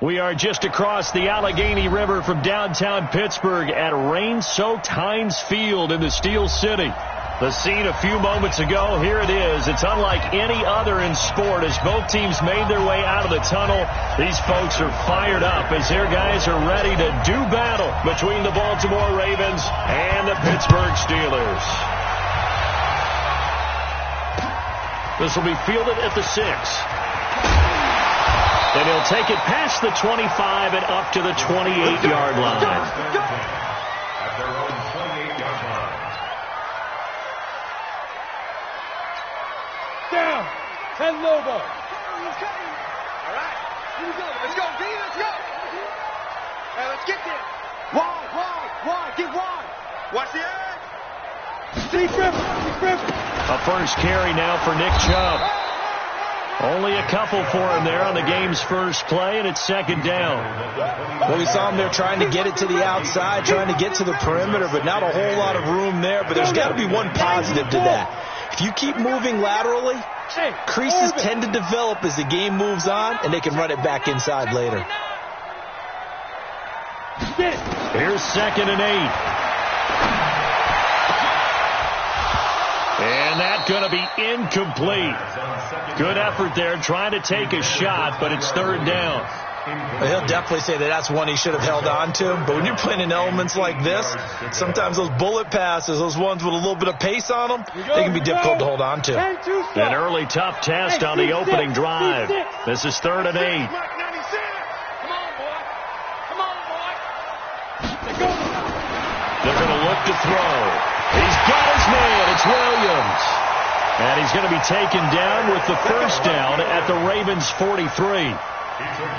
We are just across the Allegheny River from downtown Pittsburgh at rain-soaked Heinz Field in the Steel City. The scene a few moments ago, here it is. It's unlike any other in sport as both teams made their way out of the tunnel. These folks are fired up as their guys are ready to do battle between the Baltimore Ravens and the Pittsburgh Steelers. This will be fielded at the 6. And he'll take it past the 25 and up to the 28-yard line. At their own 28-yard line. Down. And low ball. All right. Here we go. Let's go, D. Let's go. Hey, let's get there. Wide. Get wide. Watch the edge. Deep grip. A first carry now for Nick Chubb. Only a couple for him there on the game's first play, and it's second down. Well, we saw him there trying to get it to the outside, trying to get to the perimeter, but not a whole lot of room there. But there's got to be one positive to that. If you keep moving laterally, creases tend to develop as the game moves on, and they can run it back inside later. Here's 2nd and 8. And that's going to be incomplete. Good effort there trying to take a shot, but it's 3rd down. He'll definitely say that that's one he should have held on to. But when you're playing in elements like this, sometimes those bullet passes, those ones with a little bit of pace on them, they can be difficult to hold on to. An early tough test on the opening drive. This is 3rd and 8. Come on, boy. They're going to look to throw. He's got his man. It's Williams. And he's going to be taken down with the first down at the Ravens' 43.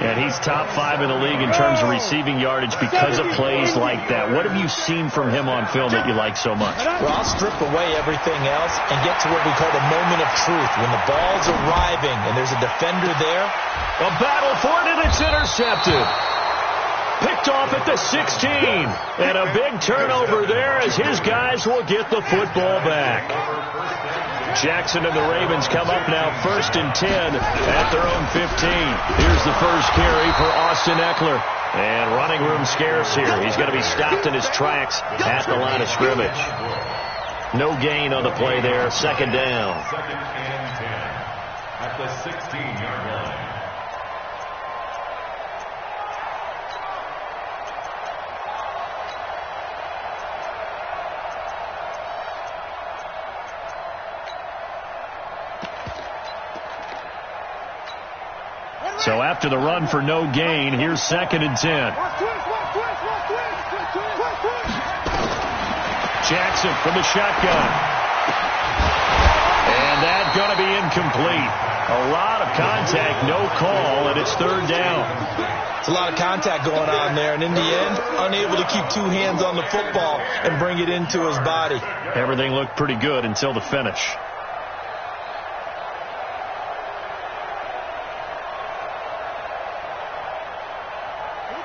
And he's top 5 in the league in terms of receiving yardage because of plays like that. What have you seen from him on film that you like so much? Well, I'll strip away everything else and get to what we call the moment of truth. When the ball's arriving and there's a defender there. A battle for it, and it's intercepted. Picked off at the 16. And a big turnover there as his guys will get the football back. Jackson and the Ravens come up now 1st and 10 at their own 15. Here's the first carry for Austin Eckler. And running room scarce here. He's going to be stopped in his tracks at the line of scrimmage. No gain on the play there. 2nd down. 2nd and 10 at the 16-yard line. So after the run for no gain, here's 2nd and 10. Jackson from the shotgun. And that's going to be incomplete. A lot of contact, no call, and it's 3rd down. It's a lot of contact going on there, and in the end, unable to keep 2 hands on the football and bring it into his body. Everything looked pretty good until the finish.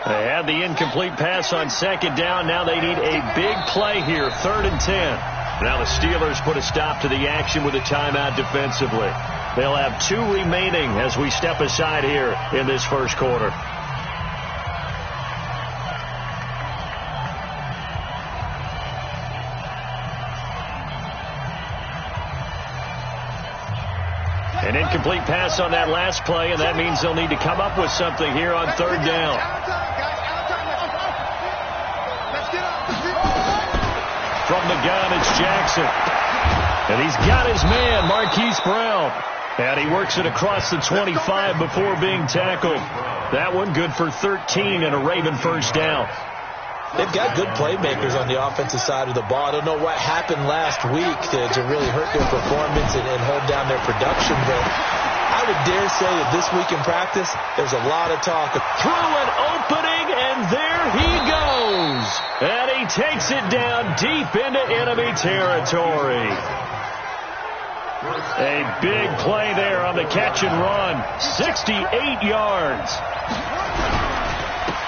They had the incomplete pass on 2nd down. Now they need a big play here, 3rd and 10. Now the Steelers put a stop to the action with a timeout defensively. They'll have 2 remaining as we step aside here in this first quarter. An incomplete pass on that last play, and that means they'll need to come up with something here on 3rd down. From the gun, it's Jackson. And he's got his man, Marquise Brown. And he works it across the 25 before being tackled. That one good for 13 and a Raven first down. They've got good playmakers on the offensive side of the ball. I don't know what happened last week to really hurt their performance and hold down their production, but I would dare say that this week in practice, there's a lot of talk. Through an opening, and there he goes. And he takes it down deep into enemy territory. A big play there on the catch and run. 68 yards.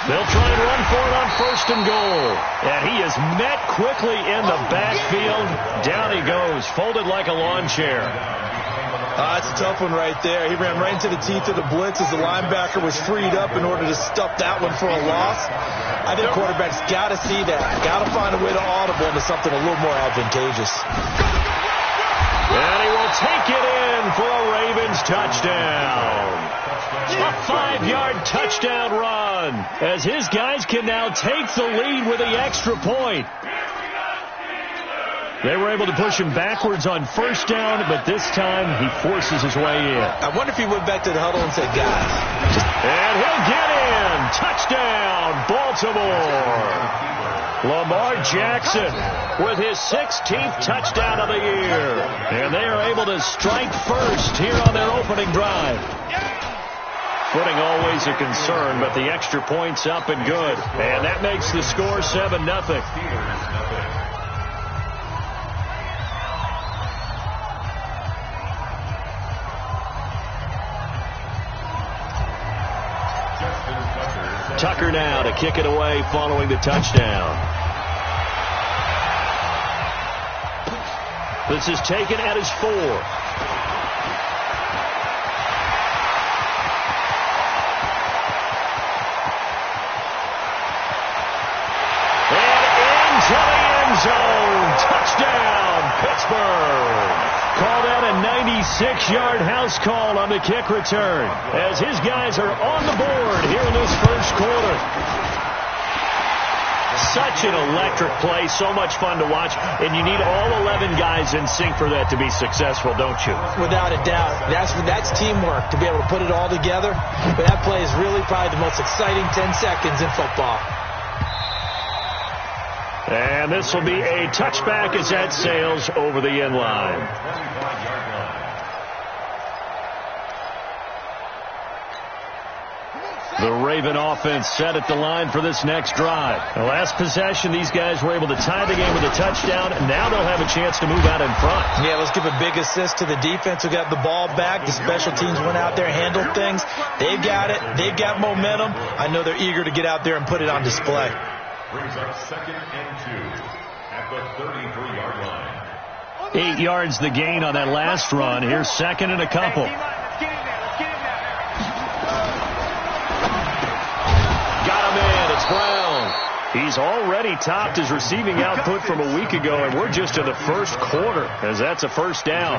They'll try and run for it on 1st and goal. And he is met quickly in the backfield. Down he goes, folded like a lawn chair. That's a tough one right there. He ran right into the teeth of the blitz as the linebacker was freed up in order to stuff that one for a loss. I think quarterbacks got to see that. Got to find a way to audible into something a little more advantageous. And he will take it in for a Ravens touchdown. A 5-yard touchdown run as his guys can now take the lead with the extra point. They were able to push him backwards on first down, but this time he forces his way in. I wonder if he went back to the huddle and said, guys. And he'll get in. Touchdown, Baltimore. Lamar Jackson with his 16th touchdown of the year. And they are able to strike first here on their opening drive. Footing always a concern, but the extra point's up and good. And that makes the score 7-0. Tucker now to kick it away following the touchdown. This is taken at his 4. And into the end zone. Touchdown, Pittsburgh. Call that a 96-yard house call on the kick return as his guys are on the board here in this first quarter. Such an electric play, so much fun to watch, and you need all 11 guys in sync for that to be successful, don't you? Without a doubt. That's teamwork to be able to put it all together. But that play is really probably the most exciting 10 seconds in football. And this will be a touchback as that sails over the end line. The Raven offense set at the line for this next drive. The last possession, these guys were able to tie the game with a touchdown, and now they'll have a chance to move out in front. Yeah, let's give a big assist to the defense who got the ball back. The special teams went out there, handled things. They've got it. They've got momentum. I know they're eager to get out there and put it on display. Brings up 2nd and 2 at the 33-yard line. 8 yards the gain on that last run. Here's 2nd and a couple. Got him in. It's Brown. He's already topped his receiving output from a week ago, and we're just in the first quarter as that's a first down.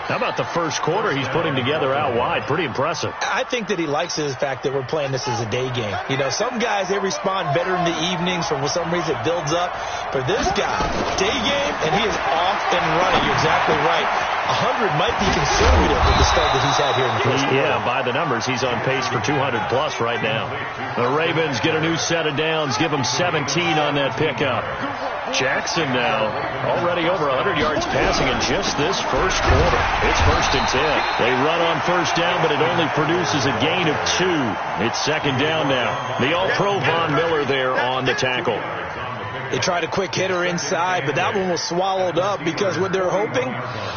How about the first quarter he's putting together out wide? Pretty impressive. I think that he likes the fact that we're playing this as a day game. You know, some guys, they respond better in the evenings. For some reason, it builds up. For this guy, day game, and he is off and running. You're exactly right. 100 might be conservative with the start that he's had here in the first quarter. Yeah, by the numbers, he's on pace for 200-plus right now. The Ravens get a new set of downs, give him 17 on that pickup. Jackson now already over 100 yards passing in just this first quarter. It's 1st and 10. They run on first down, but it only produces a gain of 2. It's 2nd down now. The All-Pro Von Miller there on the tackle. They tried a quick hitter inside, but that one was swallowed up because what they're hoping,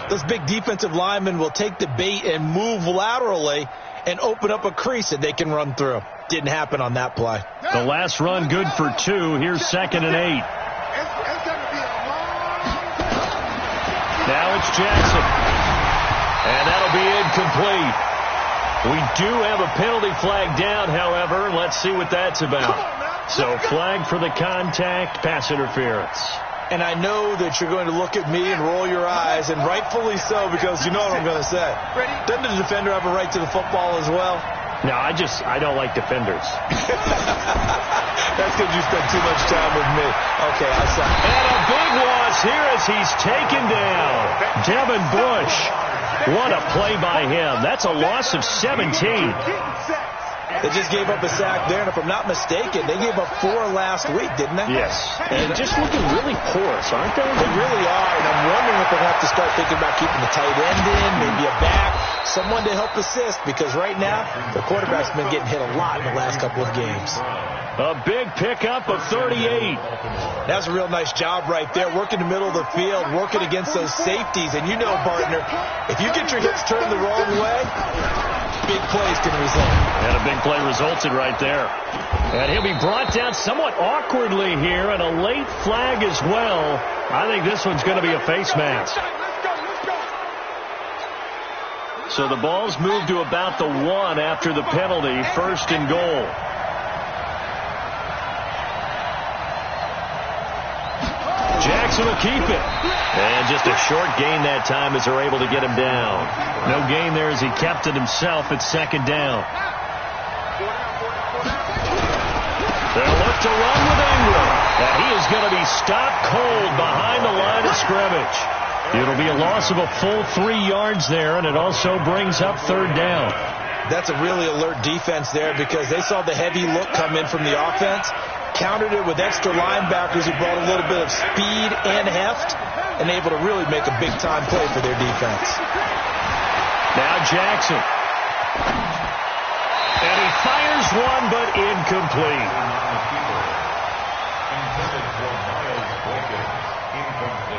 those big defensive linemen will take the bait and move laterally and open up a crease that they can run through. Didn't happen on that play. The last run good for 2. Here's 2nd and 8. Now it's Jackson. And that'll be incomplete. We do have a penalty flag down, however, and let's see what that's about. So flag for the contact, pass interference. And I know that you're going to look at me and roll your eyes, and rightfully so, because you know what I'm going to say. Doesn't the defender have a right to the football as well? No, I don't like defenders. That's because you spend too much time with me. Okay, I saw. And a big loss here as he's taken down. Devin Bush. What a play by him. That's a loss of 17. They just gave up a sack there, and if I'm not mistaken, they gave up 4 last week, didn't they? Yes. And just looking really porous, aren't they? They really are, and I'm wondering if they'll have to start thinking about keeping the tight end in, maybe a back, someone to help assist, because right now, the quarterback's been getting hit a lot in the last couple of games. A big pickup of 38. That's a real nice job right there, working the middle of the field, working against those safeties, and you know, partner, if you get your hips turned the wrong way, big plays can result. And a big play resulted right there. And he'll be brought down somewhat awkwardly here, and a late flag as well. I think this one's going to be a face mask. So the ball's moved to about the 1 after the penalty, 1st and goal. Jackson will keep it. And just a short gain that time as they're able to get him down. No gain there as he kept it himself at 2nd down. They'll look to run with Ingram. And he is going to be stopped cold behind the line of scrimmage. It'll be a loss of a full 3 yards there, and it also brings up 3rd down. That's a really alert defense there because they saw the heavy look come in from the offense, countered it with extra linebackers who brought a little bit of speed and heft, and able to really make a big-time play for their defense. Now Jackson. And he fires one, but incomplete.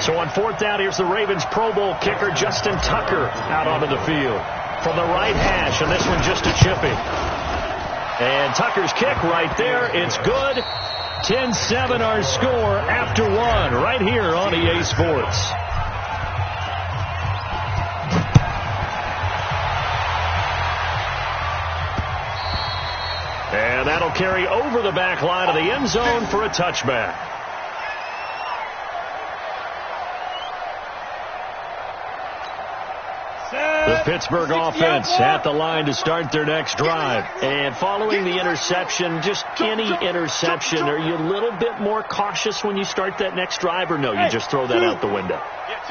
So on 4th down, here's the Ravens Pro Bowl kicker, Justin Tucker, out onto the field from the right hash, and this one just a chipping. And Tucker's kick right there. It's good. 10-7 our score after 1 right here on EA Sports. And that'll carry over the back line of the end zone for a touchback. The Pittsburgh offense at the line to start their next drive. And following the interception, just any interception, are you a little bit more cautious when you start that next drive, or no, you just throw that out the window?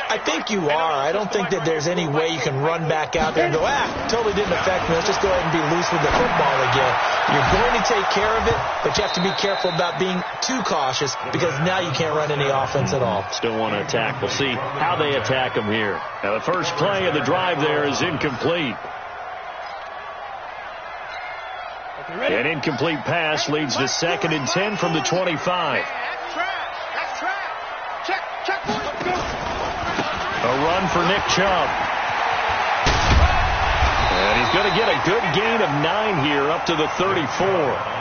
I think you are. I don't think that there's any way you can run back out there and go, totally didn't affect me. Let's just go ahead and be loose with the football again. You're going to take care of it, but you have to be careful about being too cautious because now you can't run any offense at all. Still want to attack. We'll see how they attack them here. Now, the first play of the drive there is incomplete. An incomplete pass leads to 2nd and 10 from the 25. That's trash. Check. A run for Nick Chubb. And he's going to get a good gain of 9 here up to the 34.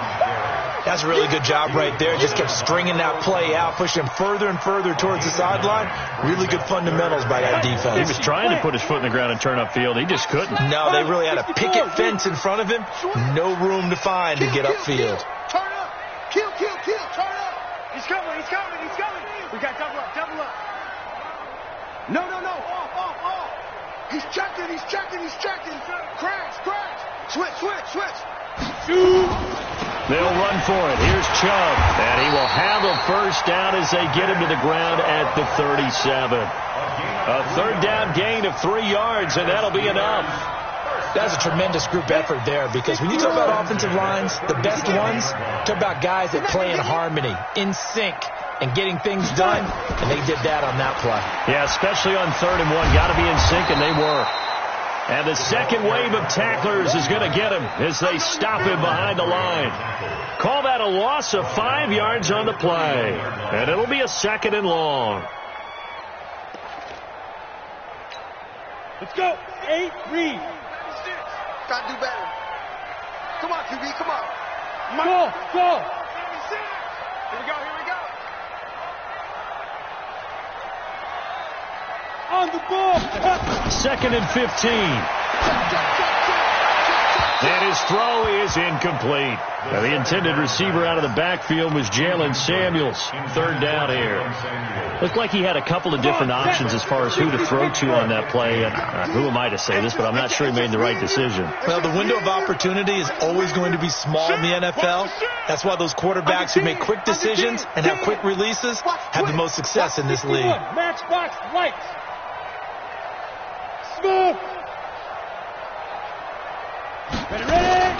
That's a really good job right there. Just kept stringing that play out, pushing him further and further towards the sideline. Really good fundamentals by that defense. He was trying to put his foot in the ground and turn upfield. He just couldn't. No, they really had a picket fence in front of him. No room to find to get upfield. Turn up. Kill. Turn up. He's coming. We got double up. No. Off. He's checking. Crash. Switch. They'll run for it. Here's Chubb. And he will have a first down as they get him to the ground at the 37. A 3rd down gain of 3 yards, and that'll be enough. That's a tremendous group effort there because when you talk about offensive lines, the best ones, talk about guys that play in harmony, in sync, and getting things done, and they did that on that play. Yeah, especially on 3rd and 1. Got to be in sync, and they were. And the second wave of tacklers is going to get him as they stop him behind the line. Call that a loss of 5 yards on the play. And it'll be a 2nd and long. Let's go. 8 read. Got to do better. Come on, QB, come on. Go. Here we go. On the ball. 2nd and 15. And his throw is incomplete. Now, the intended receiver out of the backfield was Jalen Samuels. 3rd down here. Looked like he had a couple of different options as far as who to throw to on that play. And who am I to say this, but I'm not sure he made the right decision. Well, the window of opportunity is always going to be small in the NFL. That's why those quarterbacks who make quick decisions and have quick releases have the most success in this league. Matchbox lights. Smooth. Ready.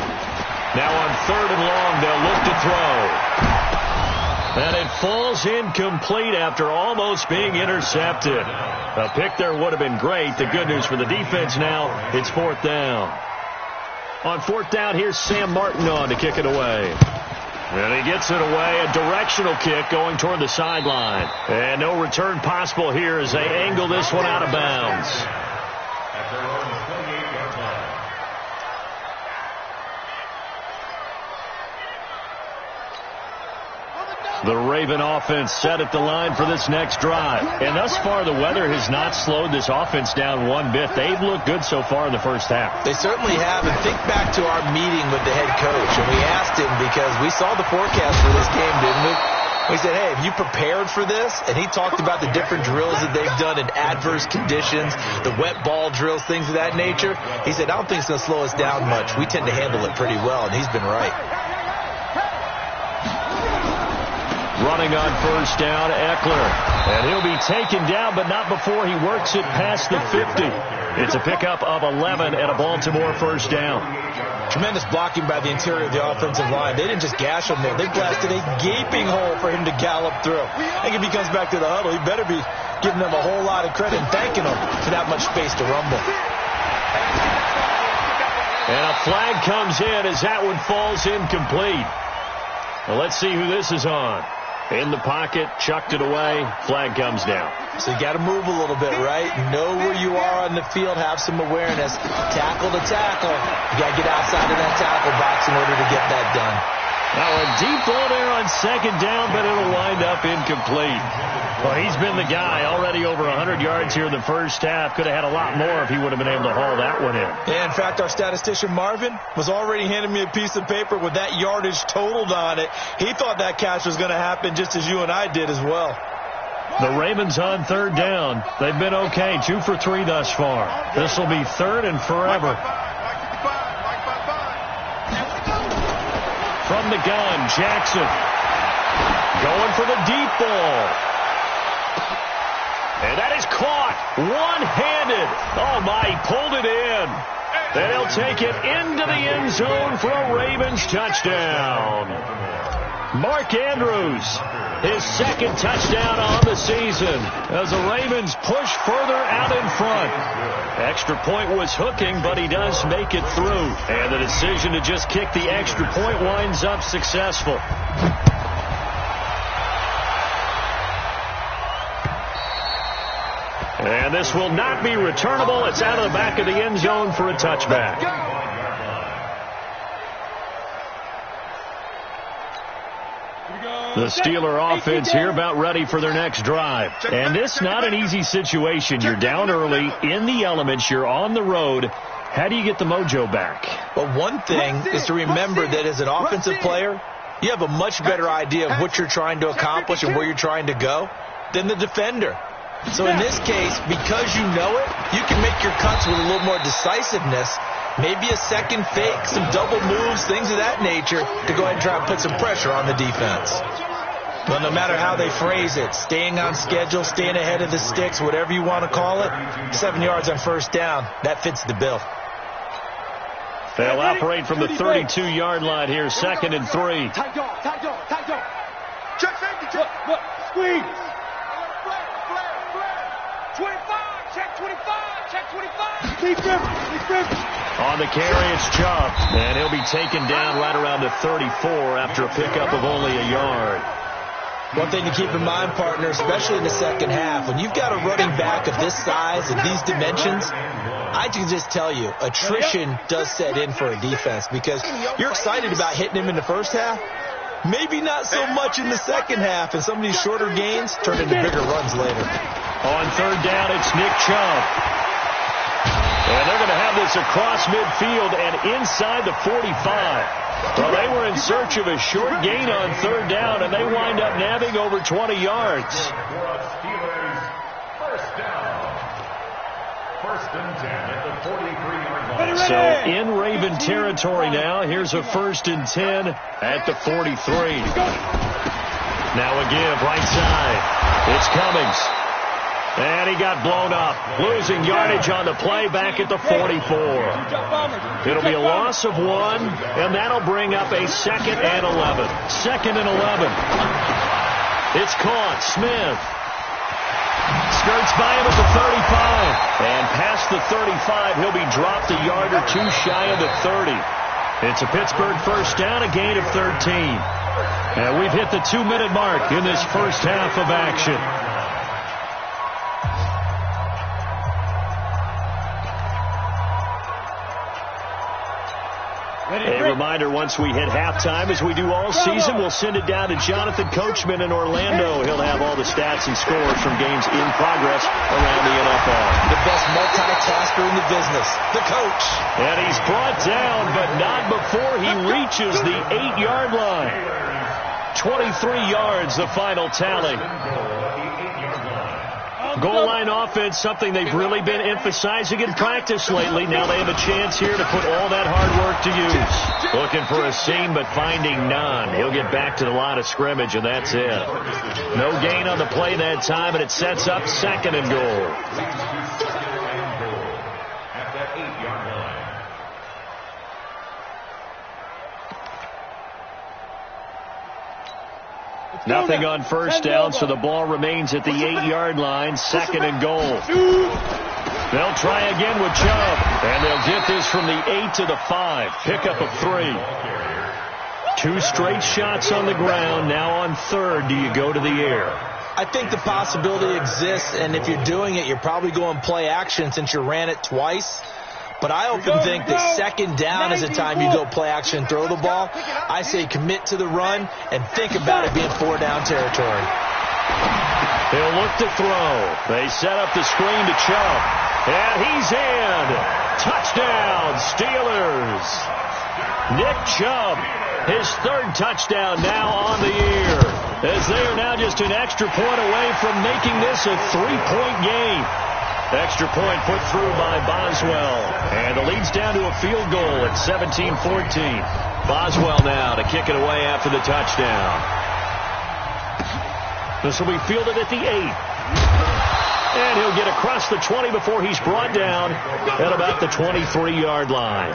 Now on 3rd and long, they'll look to throw. And it falls incomplete after almost being intercepted. A pick there would have been great. The good news for the defense now, it's 4th down. On 4th down, here's Sam Martin on to kick it away. And he gets it away, a directional kick going toward the sideline. And no return possible here as they angle this one out of bounds. The Raven offense set at the line for this next drive. And thus far, the weather has not slowed this offense down one bit. They've looked good so far in the first half. They certainly have. And think back to our meeting with the head coach. And we asked him, because we saw the forecast for this game, didn't we? We said, hey, have you prepared for this? And he talked about the different drills that they've done in adverse conditions, the wet ball drills, things of that nature. He said, I don't think it's going to slow us down much. We tend to handle it pretty well, and he's been right. Running on first down, Eckler. And he'll be taken down, but not before he works it past the 50. It's a pickup of 11 and a Baltimore first down. Tremendous blocking by the interior of the offensive line. They didn't just gash him there. They blasted a gaping hole for him to gallop through. I think if he comes back to the huddle, he better be giving them a whole lot of credit and thanking them for that much space to rumble. And a flag comes in as that one falls incomplete. Well, let's see who this is on. In the pocket, chucked it away, flag comes down. So you got to move a little bit, right? Know where you are on the field, have some awareness. Tackle to tackle. You got to get outside of that tackle box in order to get that done. Now a deep ball there on second down, but it'll wind up incomplete. Well, he's been the guy already over 100 yards here in the first half. Could have had a lot more if he would have been able to haul that one in. Yeah, in fact, our statistician Marvin was already handing me a piece of paper with that yardage totaled on it. He thought that catch was going to happen just as you and I did as well. The Ravens on third down. They've been okay, 2 for 3 thus far. This will be third and forever. From the gun, Jackson going for the deep ball. And that is caught one-handed. Oh, my, he pulled it in. And he'll take it into the end zone for a Ravens touchdown. Mark Andrews, his second touchdown on the season as the Ravens push further out in front. Extra point was hooking, but he does make it through. And the decision to just kick the extra point winds up successful. And this will not be returnable. It's out of the back of the end zone for a touchback. The Steeler offense here about ready for their next drive. And it's not an easy situation. You're down early, in the elements, you're on the road. How do you get the mojo back? Well, one thing is to remember that as an offensive player, you have a much better idea of what you're trying to accomplish and where you're trying to go than the defender. So in this case, because you know it, you can make your cuts with a little more decisiveness. Maybe a second fake, some double moves, things of that nature to go ahead and try and put some pressure on the defense. Well, no matter how they phrase it, staying on schedule, staying ahead of the sticks, whatever you want to call it, 7 yards on first down, that fits the bill. They'll operate from the 32-yard line here, 2nd and 3. Tight dog. Check safety, check. Look, squeeze. Flare. 25, check 25, check 25. Keep him. On the carry, it's Chubb, and he'll be taken down right around the 34 after a pickup of only a yard. One thing to keep in mind, partner, especially in the second half, when you've got a running back of this size and these dimensions, I can just tell you, attrition does set in for a defense because you're excited about hitting him in the first half. Maybe not so much in the second half, and some of these shorter gains turn into bigger runs later. On third down, it's Nick Chubb. And they're going to have this across midfield and inside the 45. Well, they were in search of a short gain on third down, and they wind up nabbing over 20 yards. First down. 1st and 10 at the 43-yard line. So in Raven territory now. Here's a 1st and 10 at the 43. Now a give right side. It's Cummings. And he got blown up, losing yardage on the play back at the 44. It'll be a loss of 1, and that'll bring up a 2nd and 11. 2nd and 11. It's caught. Smith skirts by him at the 35. And past the 35, he'll be dropped a yard or 2 shy of the 30. It's a Pittsburgh first down, a gain of 13. And we've hit the 2-minute mark in this first half of action. A reminder, once we hit halftime, as we do all season, we'll send it down to Jonathan Coachman in Orlando. He'll have all the stats and scores from games in progress around the NFL. The best multitasker in the business, the coach. And he's brought down, but not before he reaches the 8-yard line. 23 yards, the final tally. Goal line offense, something they've really been emphasizing in practice lately. Now they have a chance here to put all that hard work to use. Looking for a seam, but finding none. He'll get back to the line of scrimmage, and that's it. No gain on the play that time, and it sets up 2nd and goal. At that 8-yard line. Nothing on first down, so the ball remains at the 8-yard line. 2nd and goal. They'll try again with Chubb, and they'll get this from the 8 to the 5. Pickup of 3. 2 straight shots on the ground. Now on 3rd, do you go to the air? I think the possibility exists, and if you're doing it, you're probably going play action since you ran it twice. But I often think that 2nd down is the time you go play action and throw the ball. I say commit to the run and think about it being 4-down territory. He'll look to throw. They set up the screen to Chubb. And he's in. Touchdown, Steelers. Nick Chubb, his 3rd touchdown now on the year, as they are now just an extra point away from making this a 3-point game. Extra point put through by Boswell. And the lead's down to a field goal at 17-14. Boswell now to kick it away after the touchdown. This will be fielded at the 8. And he'll get across the 20 before he's brought down at about the 23-yard line.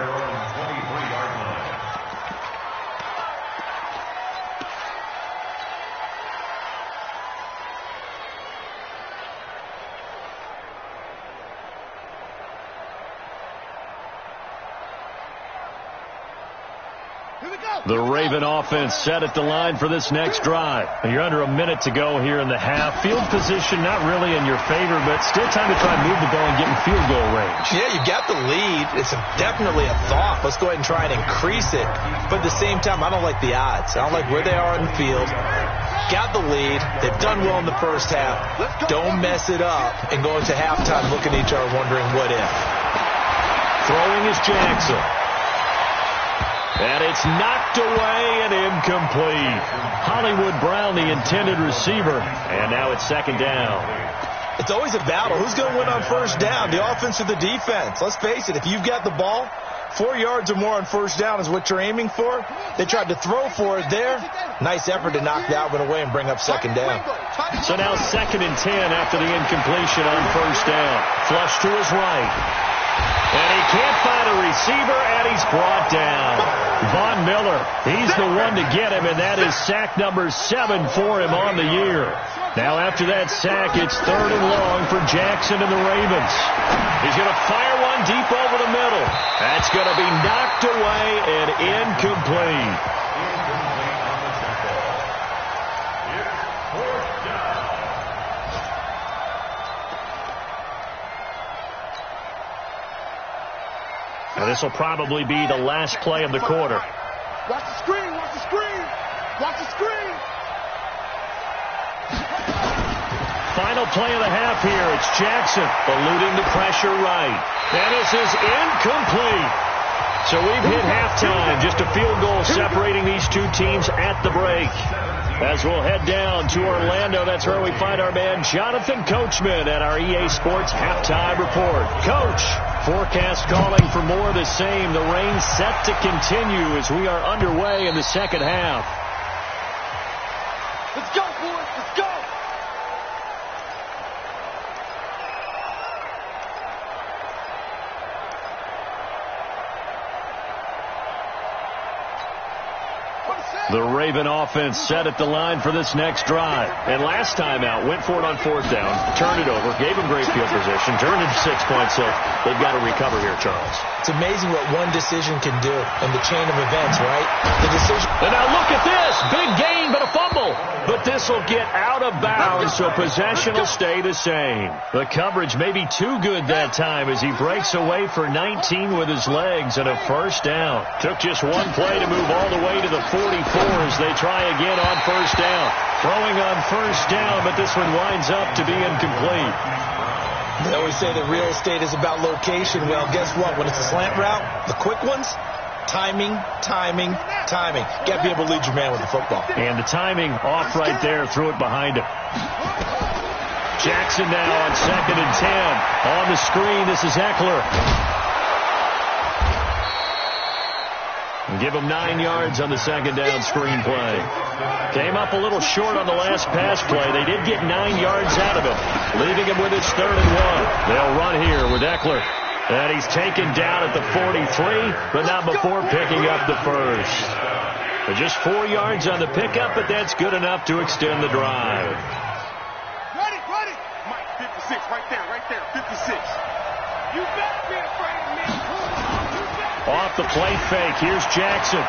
The Raven offense set at the line for this next drive. You're under a minute to go here in the half. Field position not really in your favor, but still time to try and move the ball and get in field goal range. Yeah, you got the lead. It's definitely a thought. Let's go ahead and try and increase it. But at the same time, I don't like the odds. I don't like where they are in the field. Got the lead. They've done well in the first half. Don't mess it up and go into halftime looking at each other wondering what if. Throwing is Jackson. And it's knocked away and incomplete. Hollywood Brown, the intended receiver. And now it's 2nd down. It's always a battle. Who's going to win on first down, the offense or the defense? Let's face it, if you've got the ball, 4 yards or more on first down is what you're aiming for. They tried to throw for it there. Nice effort to knock that one away and bring up 2nd down. So now 2nd and 10 after the incompletion on first down. Flush to his right. And he can't find a receiver, and he's brought down. Von Miller, he's the one to get him, and that is sack number 7 for him on the year. Now after that sack, it's 3rd and long for Jackson and the Ravens. He's going to fire one deep over the middle. That's going to be knocked away and incomplete. Now this will probably be the last play of the quarter. Watch the screen, watch the screen, watch the screen. Final play of the half here. It's Jackson eluding the pressure right. And this is incomplete. So we've hit halftime. Just a field goal separating these two teams at the break. As we'll head down to Orlando, that's where we find our man Jonathan Coachman at our EA Sports Halftime Report. Coach, forecast calling for more of the same. The rain set to continue as we are underway in the second half. Let's go, boys, let's go. The Raven offense set at the line for this next drive. And last time out, went for it on 4th down, turned it over, gave him great field position, turned it 6 points, so they've got to recover here, Charles. It's amazing what one decision can do in the chain of events, right? The decision. And now look at this. Big gain, but a fumble. But this this will get out of bounds, so possession will stay the same. The coverage may be too good that time as he breaks away for 19 with his legs and a first down. Took just one play to move all the way to the 44 as they try again on first down. Throwing on first down, but this one winds up to be incomplete. They always say that real estate is about location. Well, guess what? When it's a slant route, the quick ones, timing, timing, timing. Got to be able to lead your man with the football. And the timing off right there. Threw it behind him. Jackson now on 2nd and 10. On the screen, this is Eckler. Give him 9 yards on the second down screen play. Came up a little short on the last pass play. They did get 9 yards out of it, leaving him with his 3rd and 1. They'll run here with Eckler. And he's taken down at the 43, but not before picking up the first. But just 4 yards on the pickup, but that's good enough to extend the drive. Ready. Mike, 56, right there, 56. You better be afraid of me. Off the play fake, here's Jackson.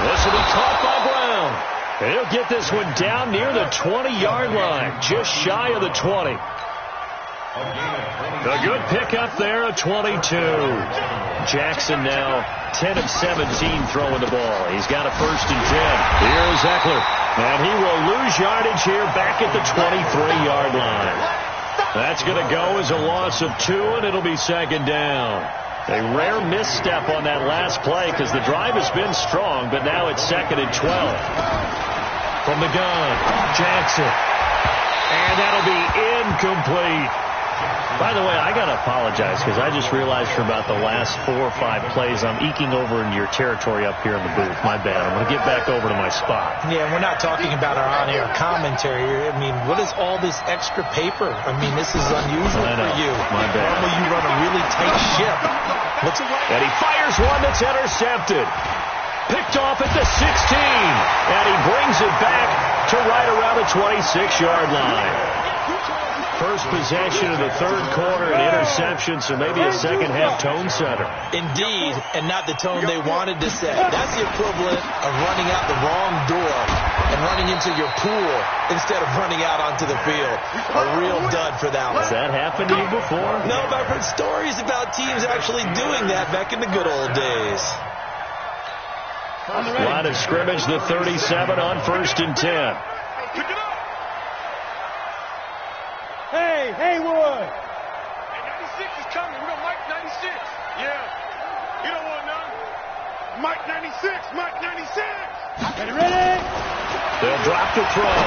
This will be caught by Brown. He'll get this one down near the 20-yard line, just shy of the 20. A good pickup there, a 22. Jackson now 10 of 17 throwing the ball. He's got a 1st and 10. Here's Eckler. And he will lose yardage here back at the 23-yard line. That's going to go as a loss of 2, and it'll be 2nd down. A rare misstep on that last play because the drive has been strong, but now it's 2nd and 12. From the gun, Jackson. And that'll be incomplete. By the way, I got to apologize because I just realized for about the last 4 or 5 plays I'm eking over into your territory up here in the booth. My bad. I'm going to get back over to my spot. Yeah, we're not talking about our on-air commentary. I mean, what is all this extra paper? I mean, this is unusual for you. My bad. Normally you run a really tight ship. And he fires one that's intercepted. Picked off at the 16. And he brings it back to right around the 26-yard line. First possession of the 3rd quarter, an interception, so maybe a second-half tone setter. Indeed, and not the tone they wanted to set. That's the equivalent of running out the wrong door and running into your pool instead of running out onto the field. A real dud for that one. Has that happened to you before? No, but I've heard stories about teams actually doing that back in the good old days. Line of scrimmage, the 37 on 1st and 10. Hey, Haywood! Hey, 96 is coming. We got Mike 96. Yeah. You don't want none. Mike 96. Mike 96. Ready? They'll drop the throw.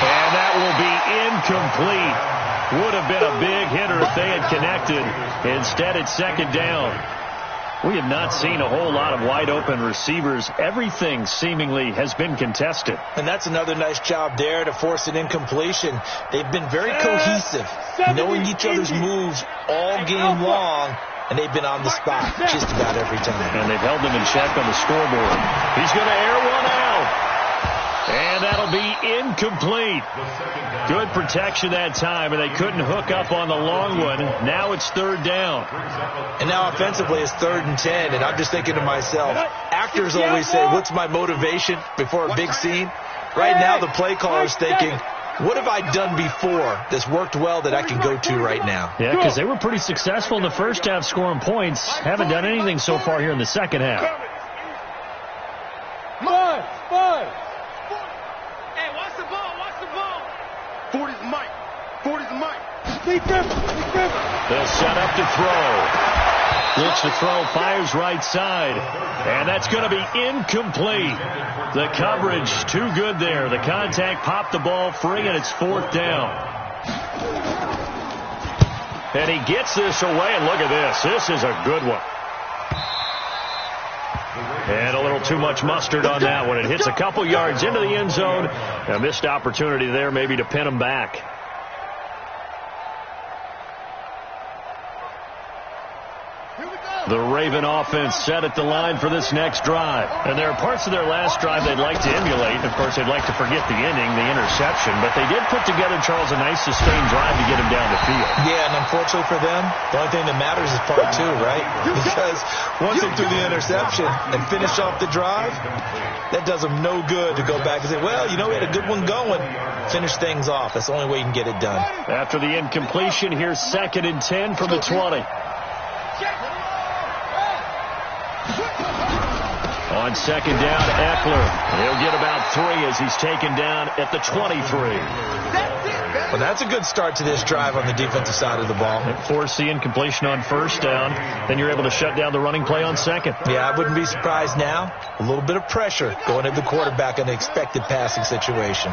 And that will be incomplete. Would have been a big hitter if they had connected. Instead, it's 2nd down. We have not seen a whole lot of wide-open receivers. Everything seemingly has been contested. And that's another nice job there to force an incompletion. They've been very cohesive, knowing each other's moves all game long, and they've been on the spot just about every time. And they've held them in check on the scoreboard. He's going to air one out. And that'll be incomplete. Good protection that time, and they couldn't hook up on the long one. Now it's 3rd down. And now offensively it's 3rd and 10, and I'm just thinking to myself, actors always say, what's my motivation before a big scene? Right now the play caller is thinking, what have I done before that's worked well that I can go to right now? Yeah, because they were pretty successful in the first half scoring points. Haven't done anything so far here in the second half. Bud! Hey, watch the ball. Watch the ball. 40's Mike. 40's Mike. Lee Griffin! They'll set up to throw. Looks to throw, fires right side. And that's going to be incomplete. The coverage too good there. The contact popped the ball free, and it's 4th down. And he gets this away, and look at this. This is a good one. And a little too much mustard on that one. It hits a couple yards into the end zone. A missed opportunity there maybe to pin him back. Here we go. The Raven offense set at the line for this next drive. And there are parts of their last drive they'd like to emulate. Of course, they'd like to forget the inning, the interception. But they did put together, Charles, a nice sustained drive to get him down the field. Yeah, and unfortunately for them, the only thing that matters is part two, right? Because once they threw the interception and finished off the drive, that does them no good to go back and say, well, you know, we had a good one going. Finish things off. That's the only way you can get it done. After the incompletion, here's 2nd and 10 from the 20. On 2nd down, Eckler. He'll get about 3 as he's taken down at the 23. Well, that's a good start to this drive on the defensive side of the ball. Force the incompletion on 1st down. Then you're able to shut down the running play on 2nd. Yeah, I wouldn't be surprised now. A little bit of pressure going at the quarterback in the expected passing situation.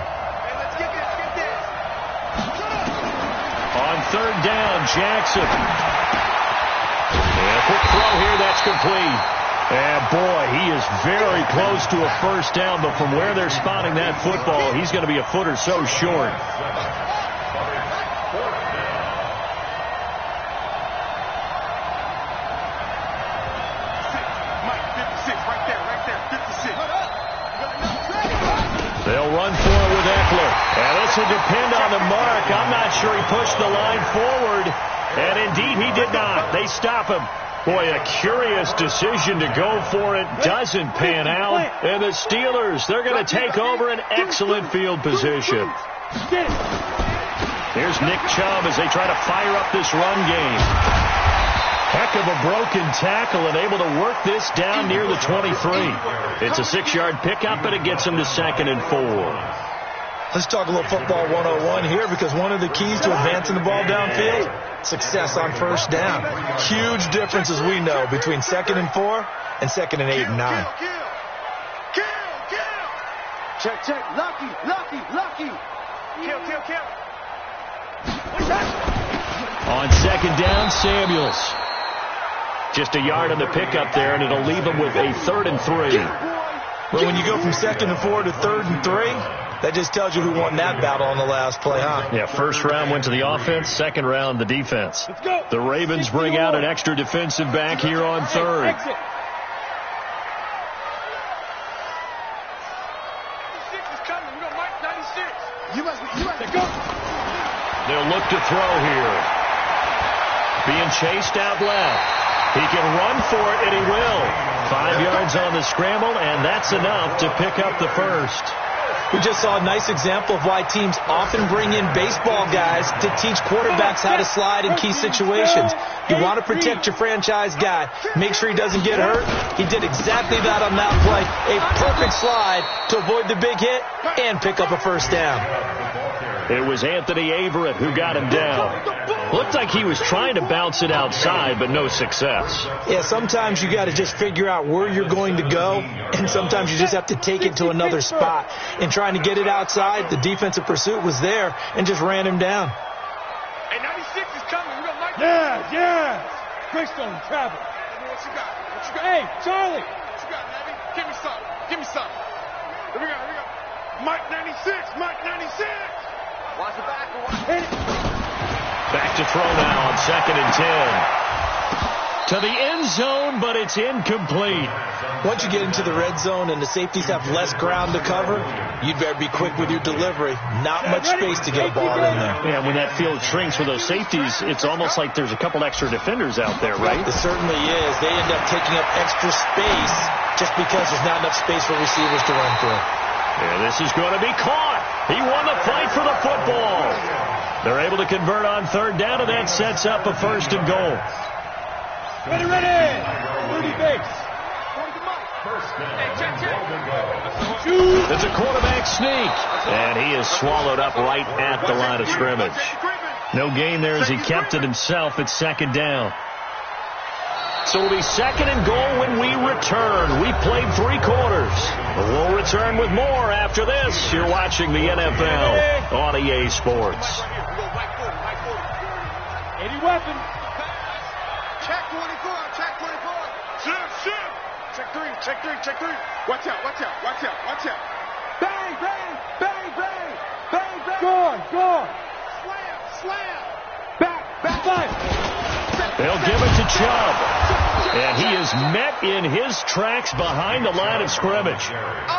On 3rd down, Jackson. And a quick throw here, that's complete. And, boy, he is very close to a 1st down, but from where they're spotting that football, he's going to be a foot or so short. They'll run for it with Eckler. And this will depend on the mark. I'm not sure he pushed the line forward. And, indeed, he did not. They stop him. Boy, a curious decision to go for it. Doesn't pan out. And the Steelers, they're going to take over an excellent field position. Here's Nick Chubb as they try to fire up this run game. Heck of a broken tackle and able to work this down near the 23. It's a 6-yard pickup, and it gets them to 2nd and 4. Let's talk a little football 101 here, because one of the keys to advancing the ball downfield, success on 1st down. Huge difference, as we know, between 2nd and 4 and 2nd and 8 and 9. Check, check. Lucky. Kill. On 2nd down, Samuels. Just a yard on the pickup there, and it'll leave them with a 3rd and 3. Well, when you go from 2nd and 4 to 3rd and 3, that just tells you who won that battle on the last play, huh? Yeah, 1st round went to the offense, 2nd round the defense. The Ravens bring out an extra defensive back here on 3rd. They'll look to throw here. Being chased out left. He can run for it, and he will. 5 yards on the scramble, and that's enough to pick up the 1st. We just saw a nice example of why teams often bring in baseball guys to teach quarterbacks how to slide in key situations. You want to protect your franchise guy. Make sure he doesn't get hurt. He did exactly that on that play. A perfect slide to avoid the big hit and pick up a 1st down. It was Anthony Averett who got him down. Looked like he was trying to bounce it outside, but no success. Yeah, sometimes you got to just figure out where you're going to go, and sometimes you just have to take it to another spot. And trying to get it outside, the defensive pursuit was there and just ran him down. Hey, 96 is coming. We got Mike. Yeah. Greystone, travel. What you got? Hey, Charlie. What you got, Navy? Give me some. Here we go. Mike 96. Watch the back. Hit it. Back to throw now on 2nd and 10. To the end zone, but it's incomplete. Once you get into the red zone and the safeties have less ground to cover, you'd better be quick with your delivery. Not much space to get a ball in there. Yeah, when that field shrinks with those safeties, it's almost like there's a couple extra defenders out there, right? It certainly is. They end up taking up extra space just because there's not enough space for receivers to run through. Yeah, this is going to be caught. He won the fight for the football. They're able to convert on 3rd down, and that sets up a 1st and goal. Ready. Rudy Bates. It's a quarterback sneak, and he is swallowed up right at the line of scrimmage. No gain there as he kept it himself at 2nd down. So it'll be 2nd and goal when we return. We played 3 quarters. We'll return with more after this. You're watching the NFL on EA Sports. 80 weapon. Check 24. Check 3. Watch out. Bang. Gone. Slam. Back. They'll give it to Chubb. And he is met in his tracks behind the line of scrimmage.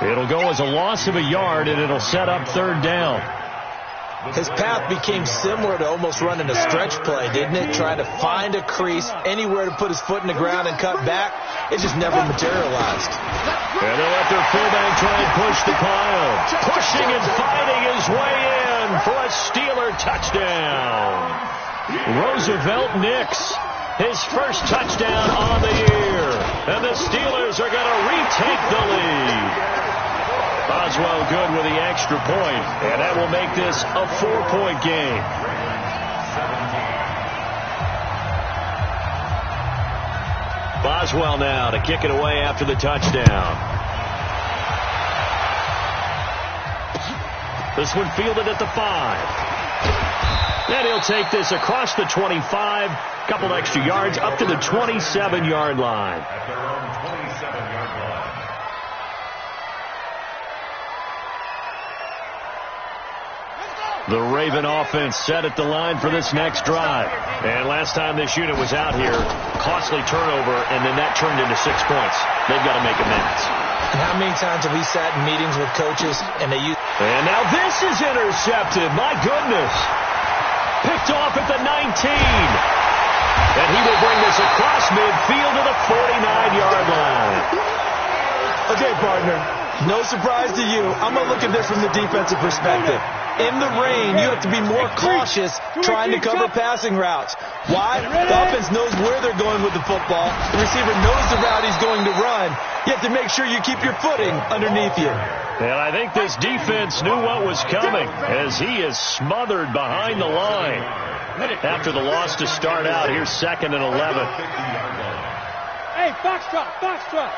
It'll go as a loss of a yard, and it'll set up third down. His path became similar to almost running a stretch play, didn't it? Trying to find a crease, anywhere to put his foot in the ground and cut back. It just never materialized. And they'll let their fullback try and push the pile. Pushing and fighting his way in for a Steeler touchdown. Roosevelt Nix, his first touchdown on the year. And the Steelers are going to retake the lead. Boswell good with the extra point, and that will make this a 4-point game. Boswell now to kick it away after the touchdown. This one fielded at the 5. And he'll take this across the 25, couple extra yards up to the 27-yard line. At their own 27-yard line. The Raven offense set at the line for this next drive. And last time this unit was out here, costly turnover, and then that turned into 6 points. They've got to make amends. And how many times have we sat in meetings with coaches and they use... And now this is intercepted. My goodness. Picked off at the 19. And he will bring this across midfield to the 49-yard line. Okay, partner, no surprise to you. I'm going to look at this from the defensive perspective. In the rain, you have to be more cautious trying to cover passing routes. Why? The offense knows where they're going with the football. The receiver knows the route he's going to run. You have to make sure you keep your footing underneath you. And I think this defense knew what was coming as he is smothered behind the line. After the loss to start out, here's 2nd and 11. Hey, foxtrot, foxtrot.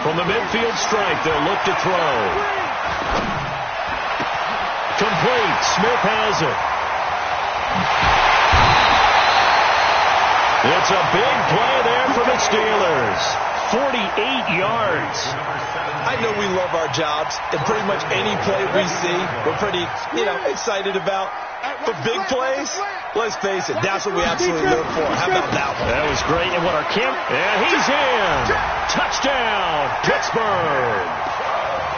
From the midfield strike, they'll look to throw. Complete. Smith has it. It's a big play there for the Steelers. 48 yards. I know we love our jobs, and pretty much any play we see, we're pretty, excited about. But big plays, let's face it, that's what we absolutely live for. How about that one? That was great. And what our camp, and he's in. Touchdown, Pittsburgh.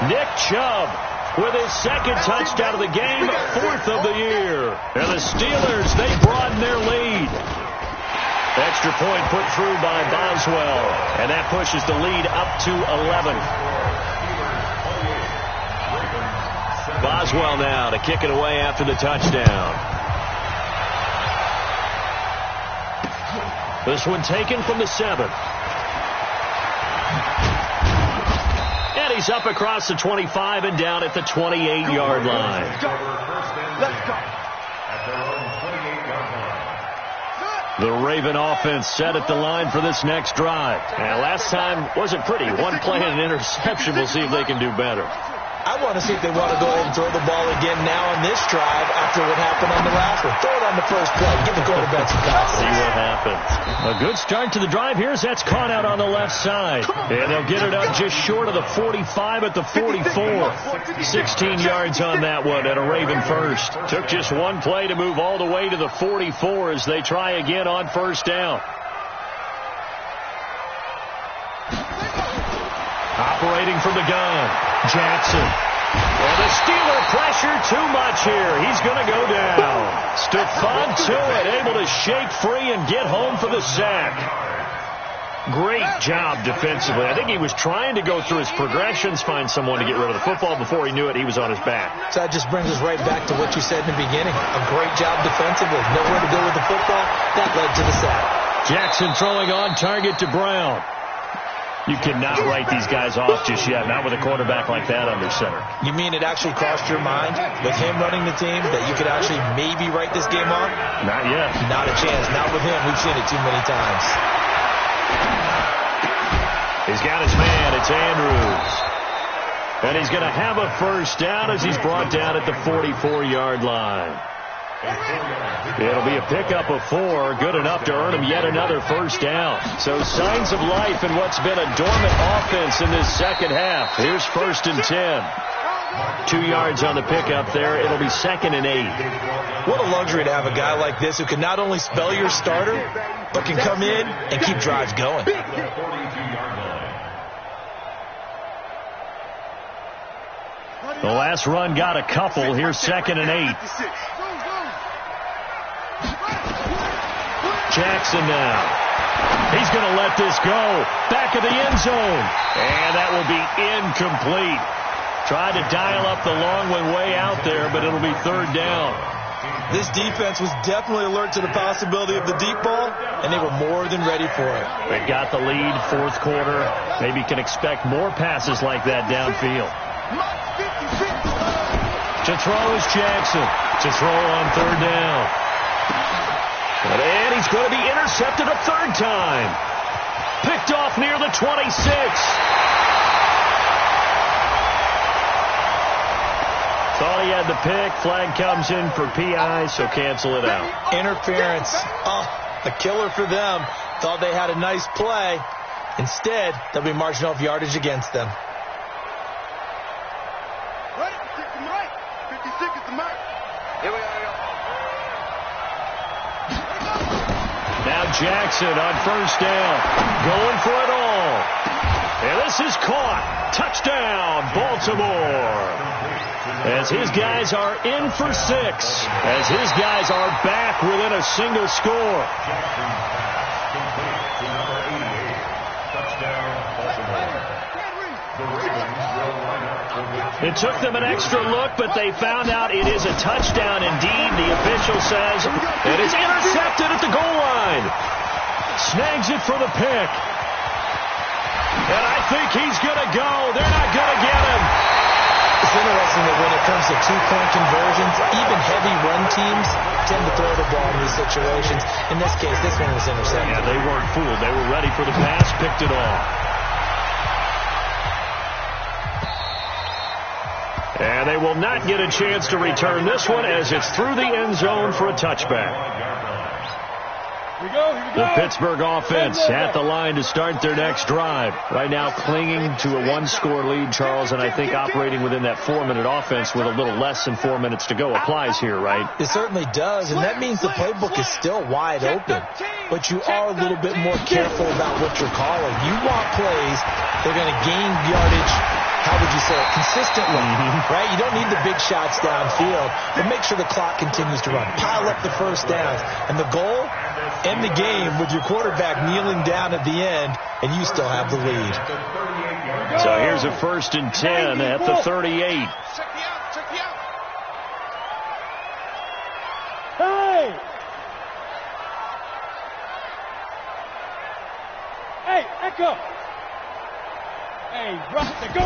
Nick Chubb with his 2nd touchdown of the game, 4th of the year. And the Steelers, they broaden their lead. Extra point put through by Boswell, and that pushes the lead up to 11. Boswell now to kick it away after the touchdown. This one taken from the 7. And he's up across the 25 and down at the 28-yard line. Let's go. At their own 28-yard line. The Raven offense set at the line for this next drive. And last time wasn't pretty. One play and an interception. We'll see if they can do better. I want to see if they want to go ahead and throw the ball again now on this drive after what happened on the last one. Throw it on the first play. Give the quarterback some confidence. See what happens. A good start to the drive here as that's caught out on the left side. And they'll get it up just short of the 45 at the 44. 16 yards on that one at a Raven first. Took just one play to move all the way to the 44 as they try again on first down. Operating from the gun, Jackson. Well, the Steeler pressure too much here. He's going to go down. Stephon Tuitt able to shake free and get home for the sack. Great job defensively. I think he was trying to go through his progressions, find someone to get rid of the football. Before he knew it, he was on his back. So that just brings us right back to what you said in the beginning. A great job defensively. Nowhere to go with the football. That led to the sack. Jackson throwing on target to Brown. You cannot write these guys off just yet, not with a quarterback like that under center. You mean it actually crossed your mind with him running the team that you could actually maybe write this game off? Not yet. Not a chance. Not with him. We've seen it too many times. He's got his man. It's Andrews. And he's going to have a first down as he's brought down at the 44-yard line. It'll be a pickup of 4, good enough to earn him yet another first down. So signs of life in what's been a dormant offense in this second half. Here's 1st and 10. 2 yards on the pickup there. It'll be 2nd and 8. What a luxury to have a guy like this who can not only spell your starter, but can come in and keep drives going. The last run got a couple. Here's 2nd and 8. Jackson now. He's going to let this go. Back of the end zone. And that will be incomplete. Tried to dial up the long one way out there, but it'll be 3rd down. This defense was definitely alert to the possibility of the deep ball, and they were more than ready for it. They got the lead, 4th quarter. Maybe can expect more passes like that downfield. To throw is Jackson. To throw on 3rd down. And he's going to be intercepted a 3rd time. Picked off near the 26. Thought he had the pick. Flag comes in for PI, so cancel it out. Interference. Oh, a killer for them. Thought they had a nice play. Instead, they'll be marching off yardage against them. Now Jackson on 1st down. Going for it all. And this is caught. Touchdown, Baltimore. As his guys are in for 6. As his guys are back within a single score. It took them an extra look, but they found out it is a touchdown indeed. The official says it is intercepted at the goal line. Snags it for the pick. And I think he's going to go. They're not going to get him. It's interesting that when it comes to 2-point conversions, even heavy run teams tend to throw the ball in these situations. In this case, this one was intercepted. Yeah, they weren't fooled. They were ready for the pass, picked it off. And they will not get a chance to return this one as it's through the end zone for a touchback. Here we go. The Pittsburgh offense at the line to start their next drive. Right now clinging to a 1-score lead, Charles, and I think operating within that 4-minute offense with a little less than 4 minutes to go applies here, right? It certainly does, and that means the playbook is still wide open. But you are a little bit more careful about what you're calling. You want plays that are going to gain yardage, how would you say it, consistently, right? You don't need the big shots downfield, but make sure the clock continues to run. Pile up the first downs. And the goal, end the game with your quarterback kneeling down at the end, and you still have the lead. So here's a 1st and 10 at the 38. Check me out, check me out. Hey! Hey, Echo! Hey, Rasta, go!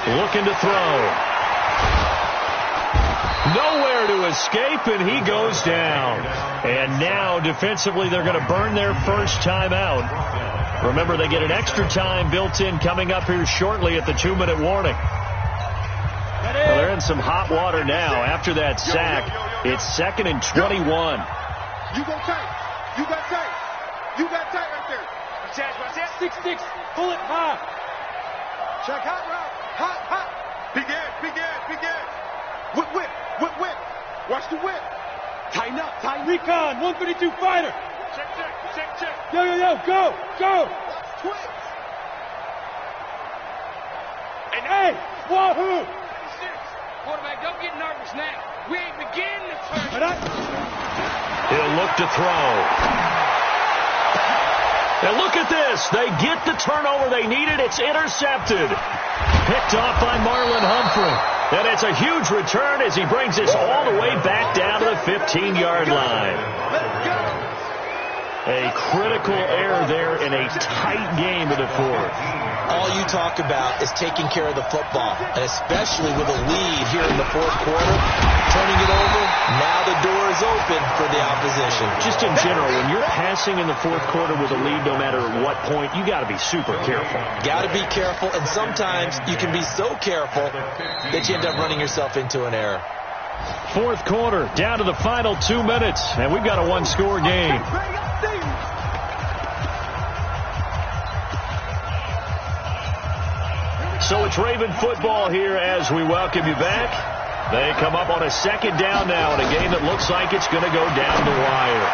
Looking to throw. Nowhere to escape, and he goes down. And now, defensively, they're going to burn their first time out. Remember, they get an extra time built in coming up here shortly at the 2-minute warning. Well, they're in some hot water now. After that sack, it's 2nd and 21. You go tight. You got tight. You got tight right there. Watch that. 6-6. Pull it high. Check hot route. Hot. Big end. Whip. Watch the whip. Tighten up. Recon, 132 fighter. Check. Yo, go. Twins. And hey, wahoo. Quarterback, don't get nervous now. We ain't beginning the turn. He'll look to throw. And look at this. They get the turnover they needed. It's intercepted. Picked off by Marlon Humphrey. And it's a huge return as he brings this all the way back down to the 15-yard line. A critical error there in a tight game of the 4th. All you talk about is taking care of the football, and especially with a lead here in the 4th quarter, turning it over, now the door is open for the opposition. Just in general, when you're passing in the 4th quarter with a lead, no matter what point, you got to be super careful. Got to be careful, and sometimes you can be so careful that you end up running yourself into an error. 4th quarter, down to the final 2 minutes, and we've got a 1-score game. So it's Raven football here as we welcome you back. They come up on a second down now in a game that looks like it's going to go down the wire.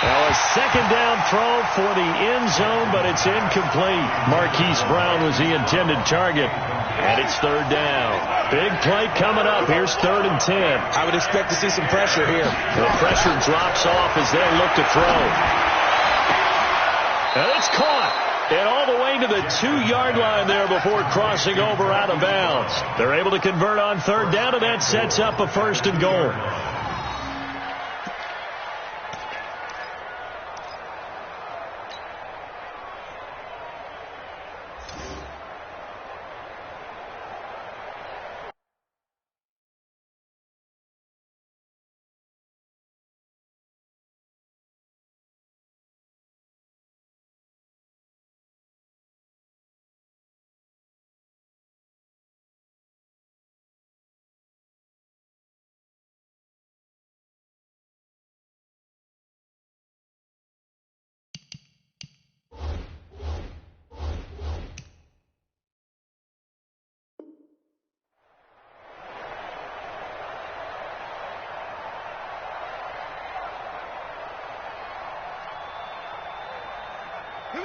Now a second down throw for the end zone, but it's incomplete. Marquise Brown was the intended target, and it's third down. Big play coming up. Here's 3rd and 10. I would expect to see some pressure here. The pressure drops off as they look to throw. And it's caught. And all the way to the 2-yard line there before crossing over out of bounds. They're able to convert on 3rd down, and that sets up a 1st and goal.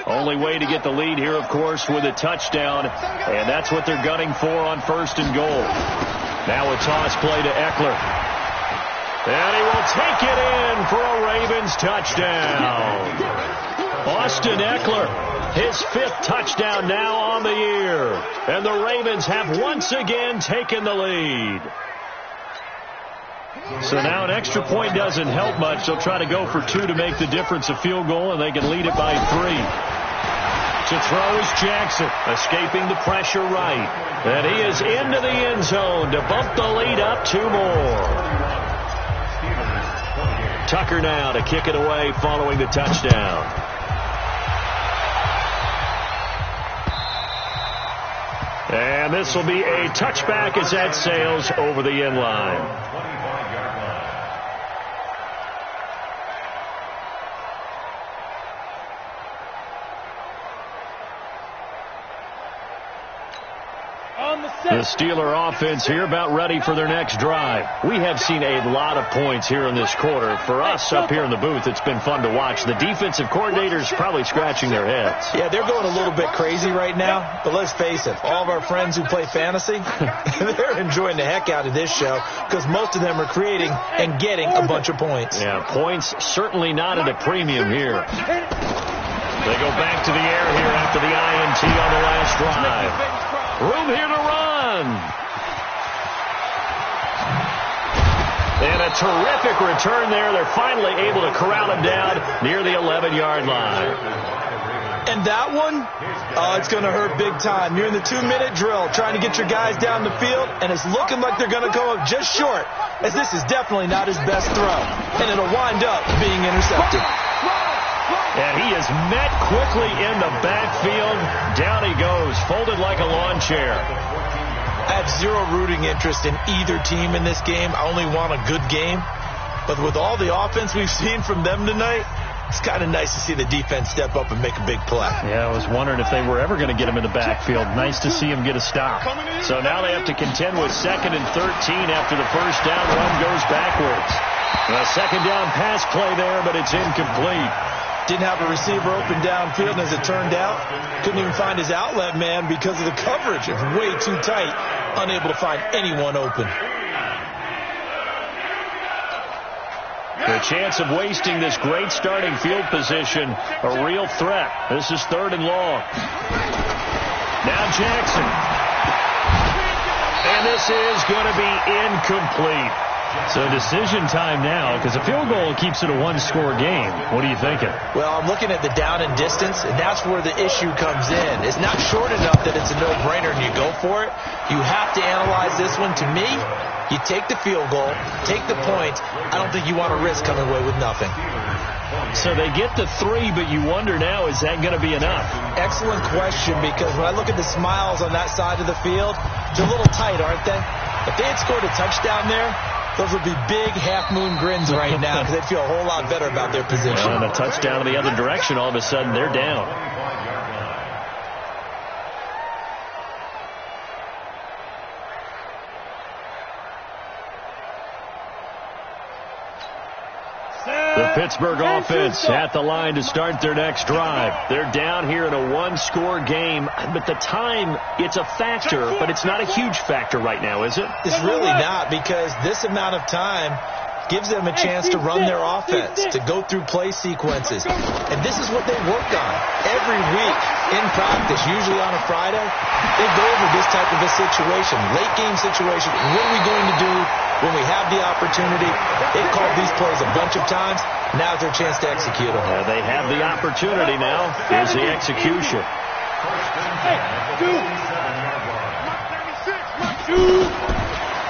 Only way to get the lead here, of course, with a touchdown, and that's what they're gunning for on 1st and goal. Now a toss play to Eckler. And he will take it in for a Ravens touchdown. Austin Eckler, his 5th touchdown now on the year. And the Ravens have once again taken the lead. So now an extra point doesn't help much. They'll try to go for 2 to make the difference a field goal, and they can lead it by 3. To throw is Jackson, escaping the pressure right. And he is into the end zone to bump the lead up 2 more. Tucker now to kick it away following the touchdown. And this will be a touchback as that sails over the end line. The Steeler offense here about ready for their next drive. We have seen a lot of points here in this quarter. For us up here in the booth, it's been fun to watch. The defensive coordinators probably scratching their heads. Yeah, they're going a little bit crazy right now. But let's face it, all of our friends who play fantasy, they're enjoying the heck out of this show because most of them are creating and getting a bunch of points. Yeah, points certainly not at a premium here. They go back to the air here after the INT on the last drive. Room here to run. And a terrific return there. They're finally able to corral him down near the 11-yard line. And that one, it's going to hurt big time. You're in the 2-minute drill trying to get your guys down the field, and it's looking like they're going to come up just short, as this is definitely not his best throw. And it'll wind up being intercepted. And he is met quickly in the backfield. Down he goes, folded like a lawn chair. I have zero rooting interest in either team in this game. I only want a good game. But with all the offense we've seen from them tonight, it's kind of nice to see the defense step up and make a big play. Yeah, I was wondering if they were ever going to get him in the backfield. Nice to see him get a stop. So now they have to contend with 2nd and 13 after the first down run goes backwards. A second down pass play there, but it's incomplete. Didn't have a receiver open downfield, and as it turned out, couldn't even find his outlet man because of the coverage. It was way too tight, unable to find anyone open. The chance of wasting this great starting field position, a real threat. This is 3rd and long. Now Jackson. And this is going to be incomplete. So decision time now, because a field goal keeps it a 1-score game. What are you thinking? Well, I'm looking at the down and distance, and that's where the issue comes in. It's not short enough that it's a no-brainer and you go for it. You have to analyze this one. To me, you take the field goal, take the point. I don't think you want to risk coming away with nothing. So they get the 3, but you wonder now, is that going to be enough? Excellent question, because when I look at the smiles on that side of the field, they're a little tight, aren't they? If they had scored a touchdown there, those would be big half-moon grins right now because they'd feel a whole lot better about their position. And a touchdown in the other direction, all of a sudden they're down. Pittsburgh offense at the line to start their next drive. They're down here in a one-score game, but the time, it's a factor, but it's not a huge factor right now, is it? It's really not, because this amount of time gives them a chance to run their offense, to go through play sequences. And this is what they work on every week in practice, usually on a Friday. They go over this type of a situation, late game situation. What are we going to do when we have the opportunity? They've called these plays a bunch of times. Now's their chance to execute them. They have the opportunity now. Here's the execution.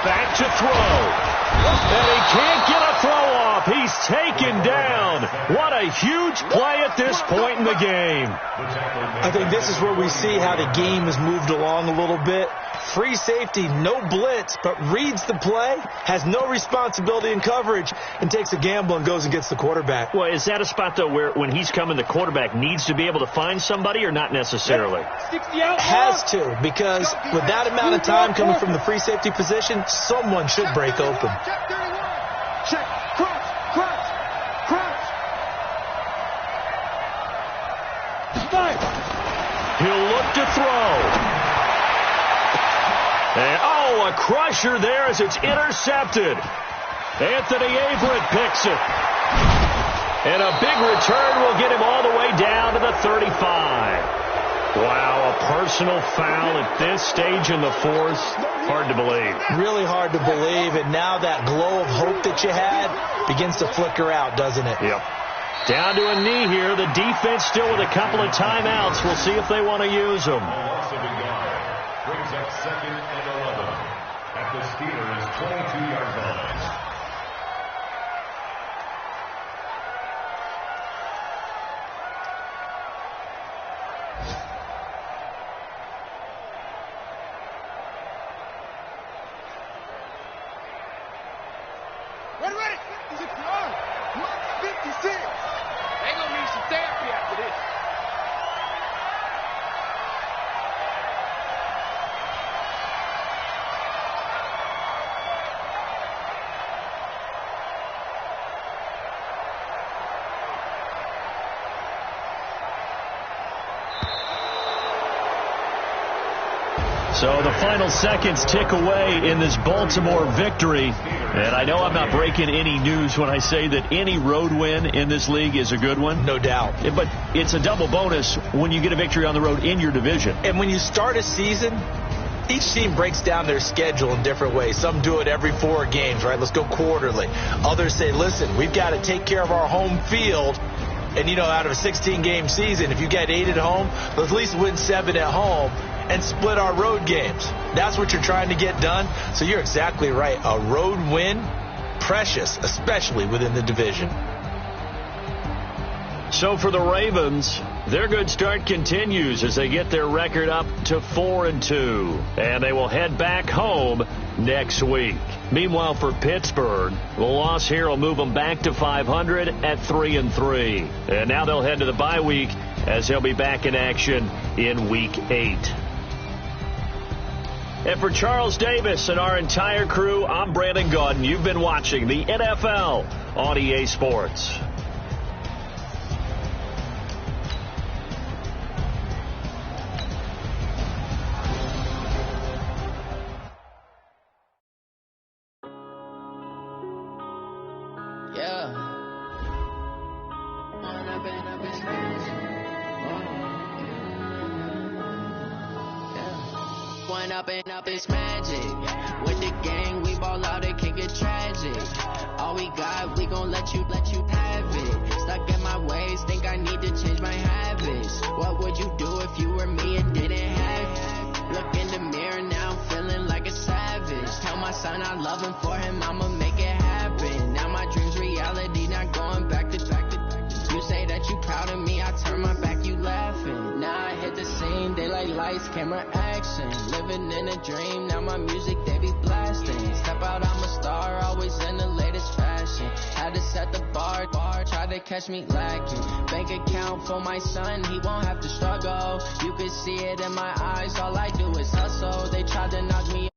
Back to throw. And he can't get a throw off. He's taken down. What a huge play at this point in the game. I think this is where we see how the game has moved along a little bit. Free safety, no blitz, but reads the play, has no responsibility in coverage, and takes a gamble and goes and gets the quarterback. Well, is that a spot, though, where when he's coming, the quarterback needs to be able to find somebody, or not necessarily? Has to, because with that amount of time coming from the free safety position, someone should break open. Check, crunch, crunch, crunch. He'll look to throw. And, a crusher there as it's intercepted. Anthony Averett picks it. And a big return will get him all the way down to the 35. Wow, a personal foul at this stage in the fourth. Hard to believe. Really hard to believe, and now that glow of hope that you had begins to flicker out, doesn't it? Yep. Down to a knee here. The defense still with a couple of timeouts. We'll see if they want to use them. Brings up 2nd and 11 at the Steelers' 22-yard line. Ready? Is it done? 56. They gonna need some therapy after this. So the final seconds tick away in this Baltimore victory. And I know I'm not breaking any news when I say that any road win in this league is a good one. No doubt. But it's a double bonus when you get a victory on the road in your division. And when you start a season, each team breaks down their schedule in different ways. Some do it every 4 games, right? Let's go quarterly. Others say, listen, we've got to take care of our home field. And, out of a 16-game season, if you get 8 at home, let's at least win 7 at home and split our road games. That's what you're trying to get done. So you're exactly right. A road win, precious, especially within the division. So for the Ravens, their good start continues as they get their record up to 4-2. And they will head back home next week. Meanwhile, for Pittsburgh, the loss here will move them back to 500 at 3-3. And now they'll head to the bye week as they'll be back in action in Week 8. And for Charles Davis and our entire crew, I'm Brandon Gaudin. You've been watching the NFL on EA Sports. Up is magic. With the gang, we ball out, it can get tragic. All we got, we gon' let you have it. Stuck in my ways, think I need to change my habits. What would you do if you were me and didn't have it? Look in the mirror, now I'm feeling like a savage. Tell my son I love him, for him I'ma make it happen. Now my dream's reality, not going back to. You say that you proud of me, I turn my back, you laughing. Now I hit the scene, they like lights, camera, action. Living in a dream, now my music, they be blasting. Step out, I'm a star, always in the latest fashion. Had to set the bar, try to catch me lacking. Bank account for my son, he won't have to struggle. You can see it in my eyes, all I do is hustle. They tried to knock me